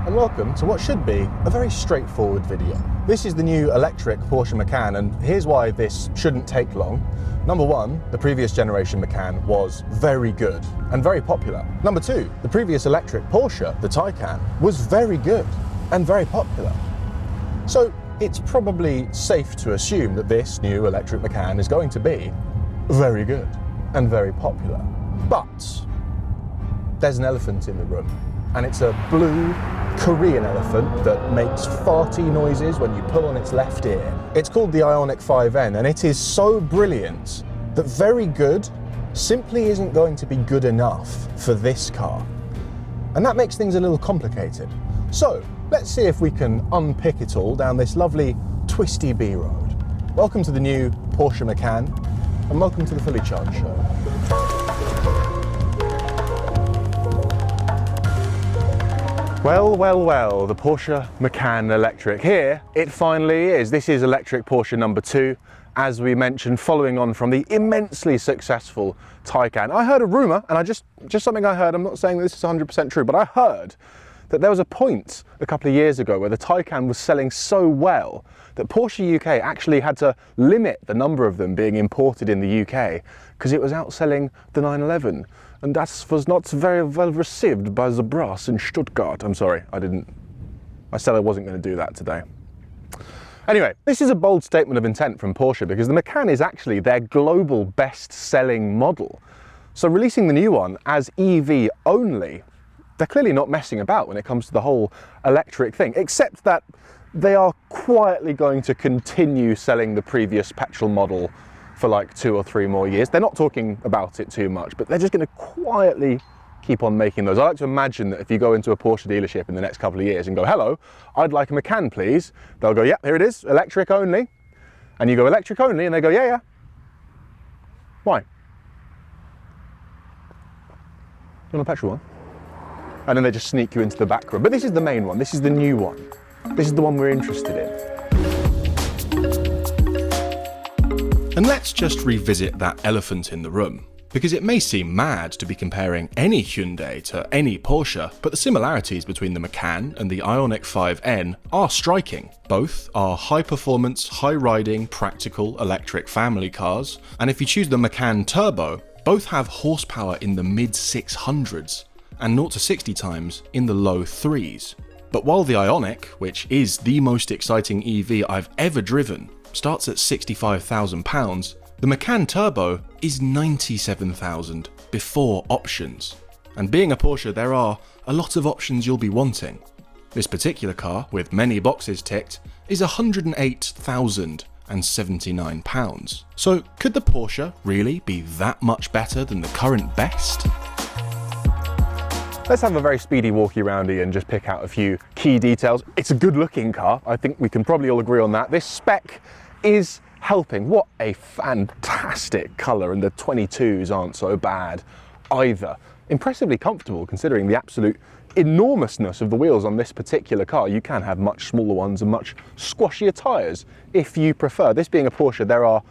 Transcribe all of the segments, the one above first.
and welcome to what should be a very straightforward video. This is the new electric Porsche Macan, and here's why this shouldn't take long. Number one, the previous generation Macan was very good and very popular. Number two, the previous electric Porsche, the Taycan, was very good and very popular. So it's probably safe to assume that this new electric Macan is going to be very good and very popular. But there's an elephant in the room, and it's a blue Korean elephant that makes farty noises when you pull on its left ear. It's called the Ioniq 5N, and it is so brilliant that very good simply isn't going to be good enough for this car. And that makes things a little complicated. So let's see if we can unpick it all down this lovely twisty B road. Welcome to the new Porsche Macan, and welcome to the Fully Charged Show. Well, the Porsche Macan electric. Here it finally is. This is electric Porsche number 2, as we mentioned, following on from the immensely successful Taycan. I heard a rumour, and just something I heard, I'm not saying this is 100% true, but I heard that there was a point a couple of years ago where the Taycan was selling so well that Porsche UK actually had to limit the number of them being imported in the UK because it was outselling the 911. And that was not very well received by the brass in Stuttgart. I'm sorry, I said I wasn't going to do that today. Anyway, this is a bold statement of intent from Porsche because the Macan is actually their global best-selling model. So releasing the new one as EV only, they're clearly not messing about when it comes to the whole electric thing, except that they are quietly going to continue selling the previous petrol model for like 2 or 3 more years. They're not talking about it too much, but they're just going to quietly keep on making those. I like to imagine that if you go into a Porsche dealership in the next couple of years and go, hello, I'd like a Macan, please. They'll go, yep, here it is, electric only. And you go, electric only? And they go, yeah. Why? You want a petrol one? And then they just sneak you into the back room. But this is the main one. This is the new one. This is the one we're interested in. And let's just revisit that elephant in the room, because it may seem mad to be comparing any Hyundai to any Porsche, but the similarities between the Macan and the Ioniq 5N are striking. Both are high-performance, high-riding, practical electric family cars, and if you choose the Macan Turbo, both have horsepower in the mid-600s and 0 to 60 times in the low 3s. But while the Ioniq, which is the most exciting EV I've ever driven, starts at £65,000, the Macan Turbo is £97,000 before options. And being a Porsche, there are a lot of options you'll be wanting. This particular car, with many boxes ticked, is £108,079. So could the Porsche really be that much better than the current best? Let's have a very speedy walkie roundy and just pick out a few key details. It's a good looking car. I think we can probably all agree on that. This spec is helping. What a fantastic colour, and the 22s aren't so bad either. Impressively comfortable considering the absolute enormousness of the wheels on this particular car. You can have much smaller ones and much squashier tyres if you prefer. This being a Porsche, there are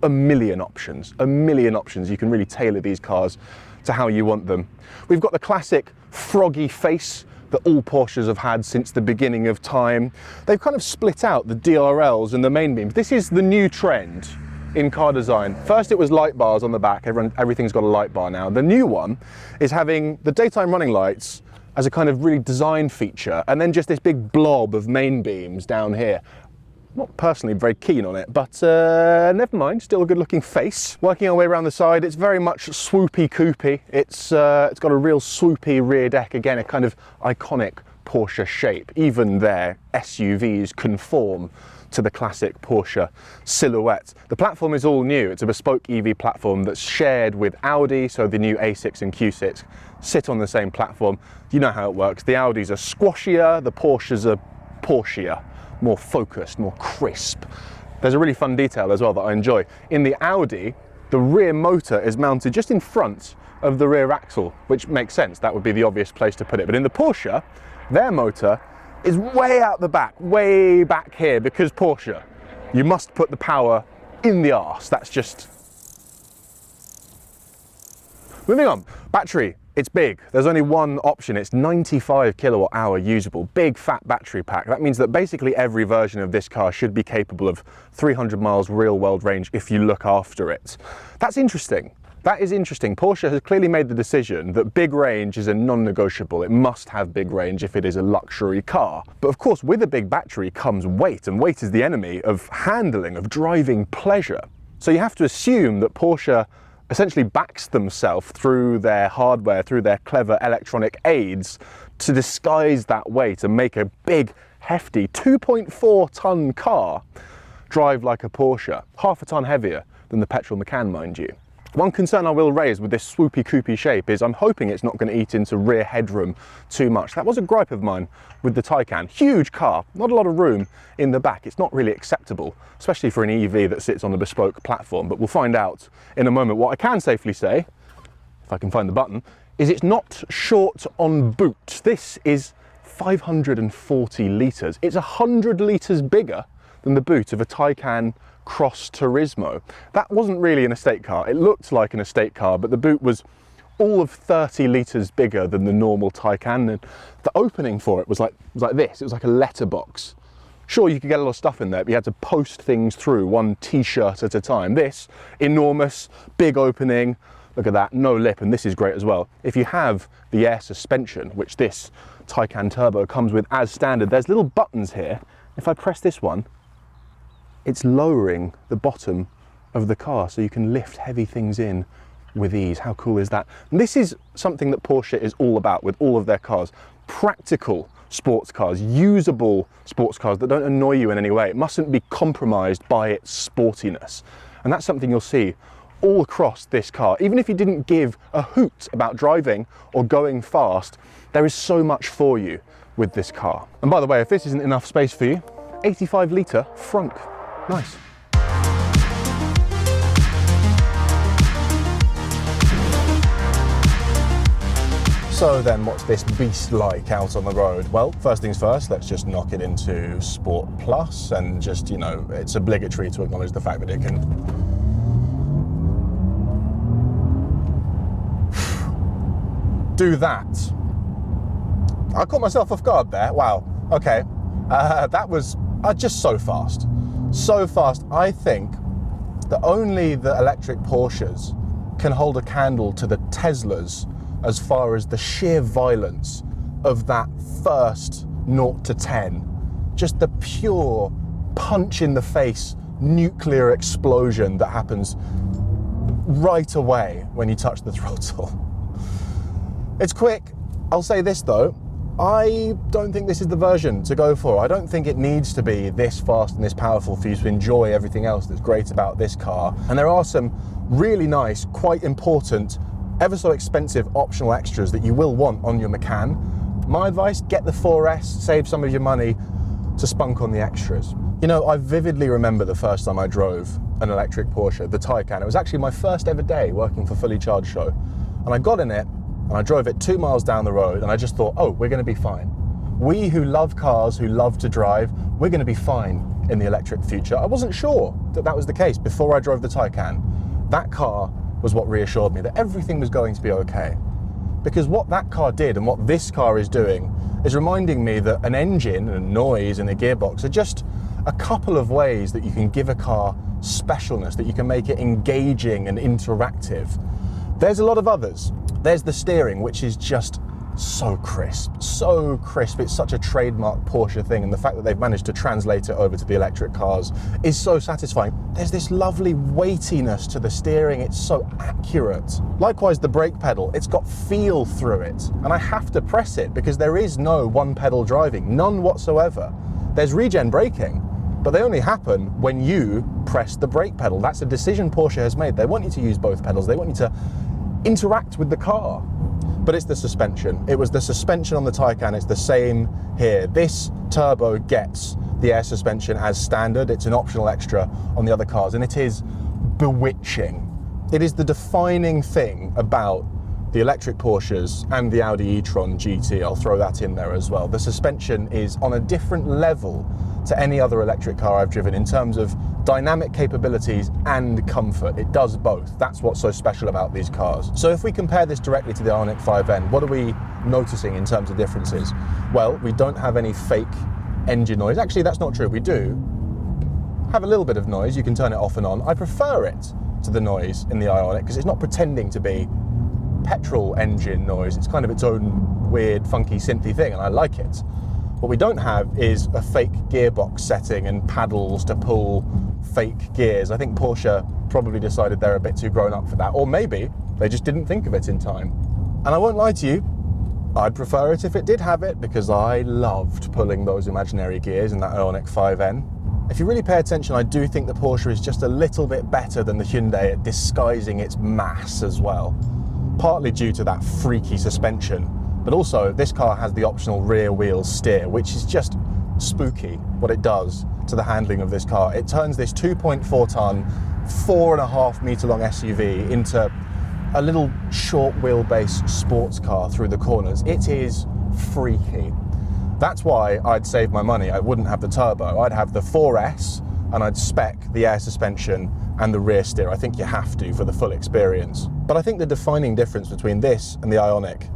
a million options. You can really tailor these cars to how you want them. We've got the classic froggy face that all Porsches have had since the beginning of time. They've kind of split out the DRLs and the main beams. This is the new trend in car design. First it was light bars on the back, everything's got a light bar now. The new one is having the daytime running lights as a kind of really design feature, and then just this big blob of main beams down here. Not personally very keen on it, but never mind, still a good looking face. Working our way around the side, it's very much swoopy coupey. It's got a real swoopy rear deck, again, a kind of iconic Porsche shape. Even their SUVs conform to the classic Porsche silhouette. The platform is all new. It's a bespoke EV platform that's shared with Audi, so the new A6 and Q6 sit on the same platform. You know how it works. The Audis are squashier, the Porsches are Porscheier. More focused, more crisp. There's a really fun detail as well that I enjoy. In the Audi, the rear motor is mounted just in front of the rear axle, which makes sense. That would be the obvious place to put it. But in the Porsche, their motor is way out the back, way back here, because Porsche, you must put the power in the arse. That's just... Moving on, battery It's big. There's only one option. It's 95 kilowatt hour usable, big fat battery pack. That means that basically every version of this car should be capable of 300 miles real world range if you look after it. That's interesting. That is interesting. Porsche has clearly made the decision that big range is a non-negotiable. It must have big range if it is a luxury car. But of course, with a big battery comes weight, and weight is the enemy of handling, of driving pleasure. So you have to assume that Porsche essentially backs themselves through their hardware, through their clever electronic aids to disguise that weight and make a big, hefty 2.4 ton car drive like a Porsche, half a ton heavier than the petrol Macan, mind you. One concern I will raise with this swoopy coopy shape is I'm hoping it's not going to eat into rear headroom too much. That was a gripe of mine with the Taycan. Huge car, not a lot of room in the back. It's not really acceptable, especially for an EV that sits on a bespoke platform, but we'll find out in a moment. What I can safely say, if I can find the button, is it's not short on boot. This is 540 litres. It's 100 litres bigger than the boot of a Taycan Cross Turismo. That wasn't really an estate car. It looked like an estate car, but the boot was all of 30 litres bigger than the normal Taycan, and the opening for it was like this. It was like a letterbox. Sure, you could get a lot of stuff in there, but you had to post things through one t-shirt at a time. This, enormous, big opening. Look at that, no lip, and this is great as well. If you have the air suspension, which this Taycan Turbo comes with as standard, there's little buttons here. If I press this one, it's lowering the bottom of the car so you can lift heavy things in with ease. How cool is that? And this is something that Porsche is all about with all of their cars. Practical sports cars, usable sports cars that don't annoy you in any way. It mustn't be compromised by its sportiness. And that's something you'll see all across this car. Even if you didn't give a hoot about driving or going fast, there is so much for you with this car. And by the way, if this isn't enough space for you, 85 litre frunk. Nice. So then what's this beast like out on the road? Well, first things first, let's just knock it into Sport Plus and just, you know, it's obligatory to acknowledge the fact that it can do that. I caught myself off guard there. Wow. Okay. That was just so fast. So fast. I think that only the electric Porsches can hold a candle to the Teslas as far as the sheer violence of that first 0 to 10. Just the pure punch in the face nuclear explosion that happens right away when you touch the throttle. It's quick. I'll say this though, I don't think this is the version to go for. I don't think it needs to be this fast and this powerful for you to enjoy everything else that's great about this car. And there are some really nice, quite important, ever so expensive optional extras that you will want on your Macan. My advice, get the 4S, save some of your money to spunk on the extras. You know, I vividly remember the first time I drove an electric Porsche, the Taycan. It was actually my first ever day working for Fully Charged Show. And I got in it, and I drove it 2 miles down the road, and I just thought, oh, we're gonna be fine. We who love cars, who love to drive, we're gonna be fine in the electric future. I wasn't sure that that was the case before I drove the Taycan. That car was what reassured me that everything was going to be okay. Because what that car did and what this car is doing is reminding me that an engine and noise and a gearbox are just a couple of ways that you can give a car specialness, that you can make it engaging and interactive. There's a lot of others. There's the steering, which is just so crisp, so crisp. It's such a trademark Porsche thing, and the fact that they've managed to translate it over to the electric cars is so satisfying. There's this lovely weightiness to the steering. It's so accurate. Likewise, the brake pedal, it's got feel through it, and I have to press it because there is no one pedal driving, none whatsoever. There's regen braking, but they only happen when you press the brake pedal. That's a decision Porsche has made. They want you to use both pedals. They want you to interact with the car. But it's the suspension. It was the suspension on the Taycan. It's the same here. This Turbo gets the air suspension as standard. It's an optional extra on the other cars, and it is bewitching. It is the defining thing about the electric Porsches and the Audi e-tron GT. I'll throw that in there as well. The suspension is on a different level to any other electric car I've driven in terms of dynamic capabilities and comfort. It does both. That's what's so special about these cars. So if we compare this directly to the Ioniq 5N, what are we noticing in terms of differences? Well, we don't have any fake engine noise. Actually, that's not true. We do have a little bit of noise. You can turn it off and on. I prefer it to the noise in the Ioniq because it's not pretending to be petrol engine noise. It's kind of its own weird, funky, synthy thing, and I like it. What we don't have is a fake gearbox setting and paddles to pull fake gears. I think Porsche probably decided they're a bit too grown up for that, or maybe they just didn't think of it in time. And I won't lie to you, I'd prefer it if it did have it, because I loved pulling those imaginary gears in that Ioniq 5N. If you really pay attention, I do think the Porsche is just a little bit better than the Hyundai at disguising its mass as well. Partly due to that freaky suspension, but also this car has the optional rear wheel steer, which is just spooky what it does to the handling of this car. It turns this 2.4 ton, 4.5 meter long SUV into a little short wheelbase sports car through the corners. It is freaky. That's why I'd save my money. I wouldn't have the turbo. I'd have the 4S and I'd spec the air suspension and the rear steer. I think you have to for the full experience. But I think the defining difference between this and the Ioniq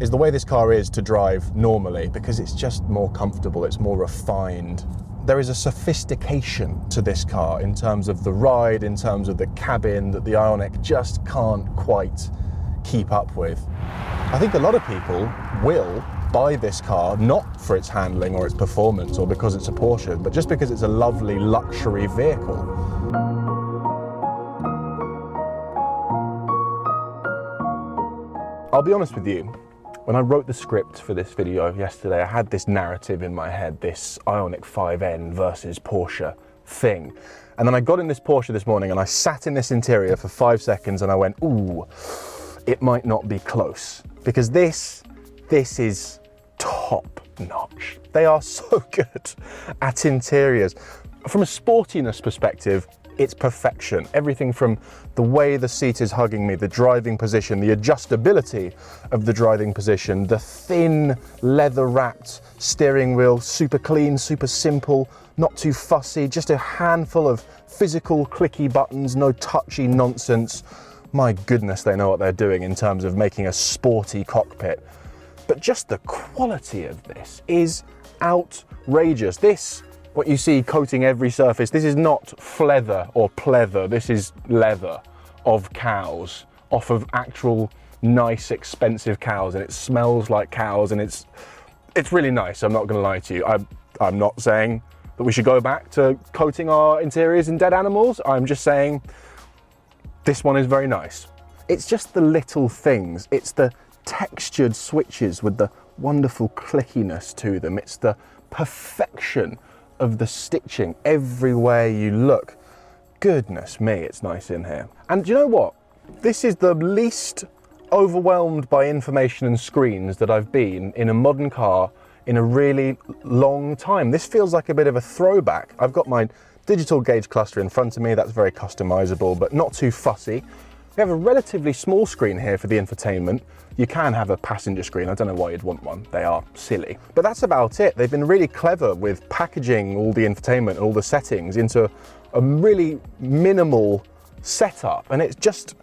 is the way this car is to drive normally, because it's just more comfortable, it's more refined. There is a sophistication to this car in terms of the ride, in terms of the cabin, that the Ioniq just can't quite keep up with. I think a lot of people will buy this car not for its handling or its performance or because it's a Porsche, but just because it's a lovely luxury vehicle. I'll be honest with you, when I wrote the script for this video yesterday, I had this narrative in my head, this Ioniq 5N versus Porsche thing. And then I got in this Porsche this morning and I sat in this interior for 5 seconds and I went, ooh, it might not be close. Because this is top notch. They are so good at interiors. From a sportiness perspective, it's perfection. Everything from the way the seat is hugging me, the driving position, the adjustability of the driving position, the thin leather-wrapped steering wheel, super clean, super simple, not too fussy, just a handful of physical clicky buttons, no touchy nonsense. My goodness, they know what they're doing in terms of making a sporty cockpit. But just the quality of this is outrageous. This, what you see coating every surface, this is not fleather or pleather, this is leather of cows, off of actual nice, expensive cows, and it smells like cows, and it's really nice, I'm not gonna lie to you. I'm not saying that we should go back to coating our interiors in dead animals, I'm just saying this one is very nice. It's just the little things, it's the textured switches with the wonderful clickiness to them, it's the perfection of the stitching everywhere you look. Goodness me, it's nice in here. And you know what? This is the least overwhelmed by information and screens that I've been in a modern car in a really long time. This feels like a bit of a throwback. I've got my digital gauge cluster in front of me, that's very customizable, but not too fussy. We have a relatively small screen here for the infotainment. You can have a passenger screen, I don't know why you'd want one, they are silly. But that's about it. They've been really clever with packaging all the infotainment, all the settings into a really minimal setup. And it's just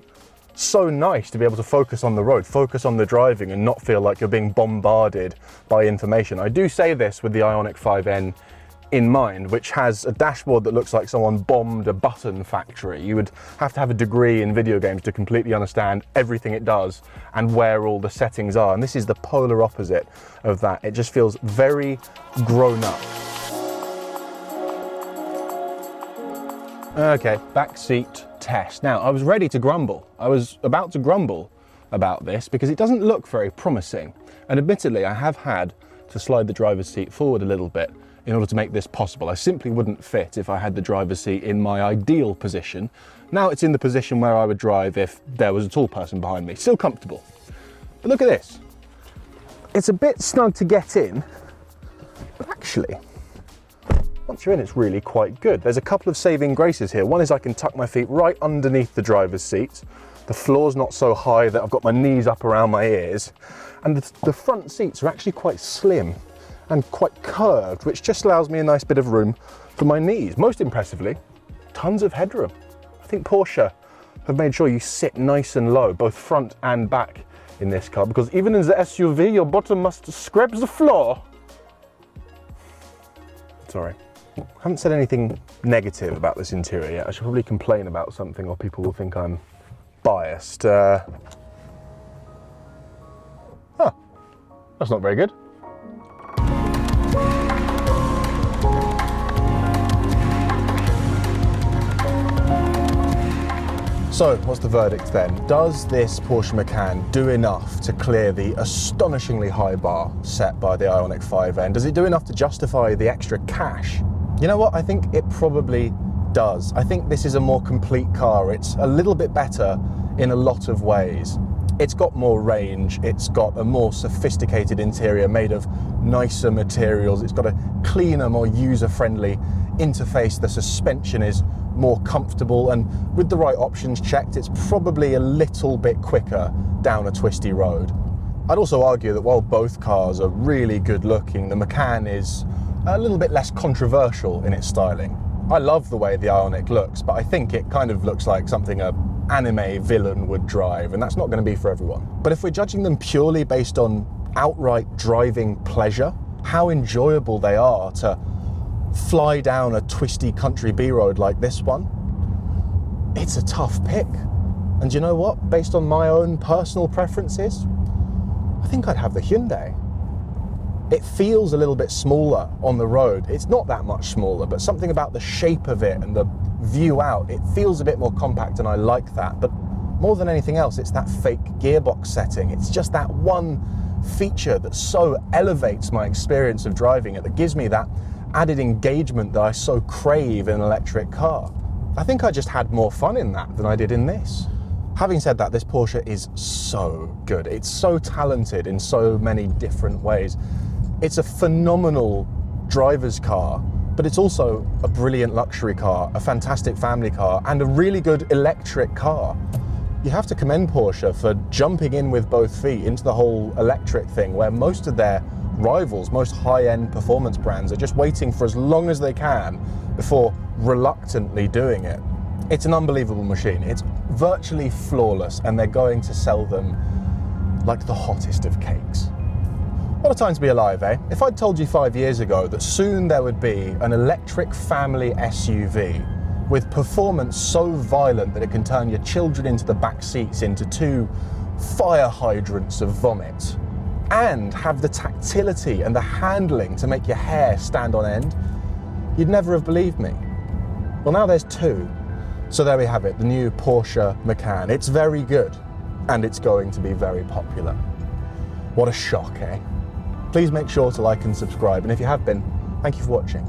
so nice to be able to focus on the road, focus on the driving and not feel like you're being bombarded by information. I do say this with the Ioniq 5N in mind, which has a dashboard that looks like someone bombed a button factory. You would have to have a degree in video games to completely understand everything it does and where all the settings are. And this is the polar opposite of that. It just feels very grown up. Okay, backseat test. Now, I was ready to grumble. I was about to grumble about this because it doesn't look very promising. And admittedly, I have had to slide the driver's seat forward a little bit in order to make this possible. I simply wouldn't fit if I had the driver's seat in my ideal position. Now it's in the position where I would drive if there was a tall person behind me. Still comfortable. But look at this. It's a bit snug to get in, but actually, once you're in, it's really quite good. There's a couple of saving graces here. One is I can tuck my feet right underneath the driver's seat. The floor's not so high that I've got my knees up around my ears. And the front seats are actually quite slim and quite curved, which just allows me a nice bit of room for my knees. Most impressively, tons of headroom. I think Porsche have made sure you sit nice and low, both front and back in this car, because even in the SUV, your bottom must scrape the floor. Sorry. I haven't said anything negative about this interior yet. I should probably complain about something or people will think I'm biased. Huh. That's not very good. So, what's the verdict then? Does this Porsche Macan do enough to clear the astonishingly high bar set by the Ioniq 5N? Does it do enough to justify the extra cash? You know what? I think it probably does. I think this is a more complete car. It's a little bit better in a lot of ways. It's got more range, it's got a more sophisticated interior made of nicer materials, it's got a cleaner, more user-friendly interface, the suspension is more comfortable, and with the right options checked, it's probably a little bit quicker down a twisty road. I'd also argue that while both cars are really good looking, the Macan is a little bit less controversial in its styling. I love the way the Ioniq looks, but I think it kind of looks like something an anime villain would drive, and that's not going to be for everyone. But if we're judging them purely based on outright driving pleasure, how enjoyable they are to fly down a twisty country B road like this one, it's a tough pick. And you know what? Based on my own personal preferences, I think I'd have the Hyundai. It feels a little bit smaller on the road. It's not that much smaller, but something about the shape of it and the view out, it feels a bit more compact, and I like that. But more than anything else, it's that fake gearbox setting. It's just that one feature that so elevates my experience of driving it, that gives me that added engagement that I so crave in an electric car. I think I just had more fun in that than I did in this. Having said that, this Porsche is so good. It's so talented in so many different ways. It's a phenomenal driver's car, but it's also a brilliant luxury car, a fantastic family car, and a really good electric car. You have to commend Porsche for jumping in with both feet into the whole electric thing, where most of their rivals, most high-end performance brands, are just waiting for as long as they can before reluctantly doing it. It's an unbelievable machine. It's virtually flawless, and they're going to sell them like the hottest of cakes. What a time to be alive, eh? If I'd told you 5 years ago that soon there would be an electric family SUV with performance so violent that it can turn your children into the back seats into two fire hydrants of vomit, and have the tactility and the handling to make your hair stand on end, you'd never have believed me. Well, now there's two. So there we have it, the new Porsche Macan. It's very good, and it's going to be very popular. What a shock, eh? Please make sure to like and subscribe, and if you have been, thank you for watching.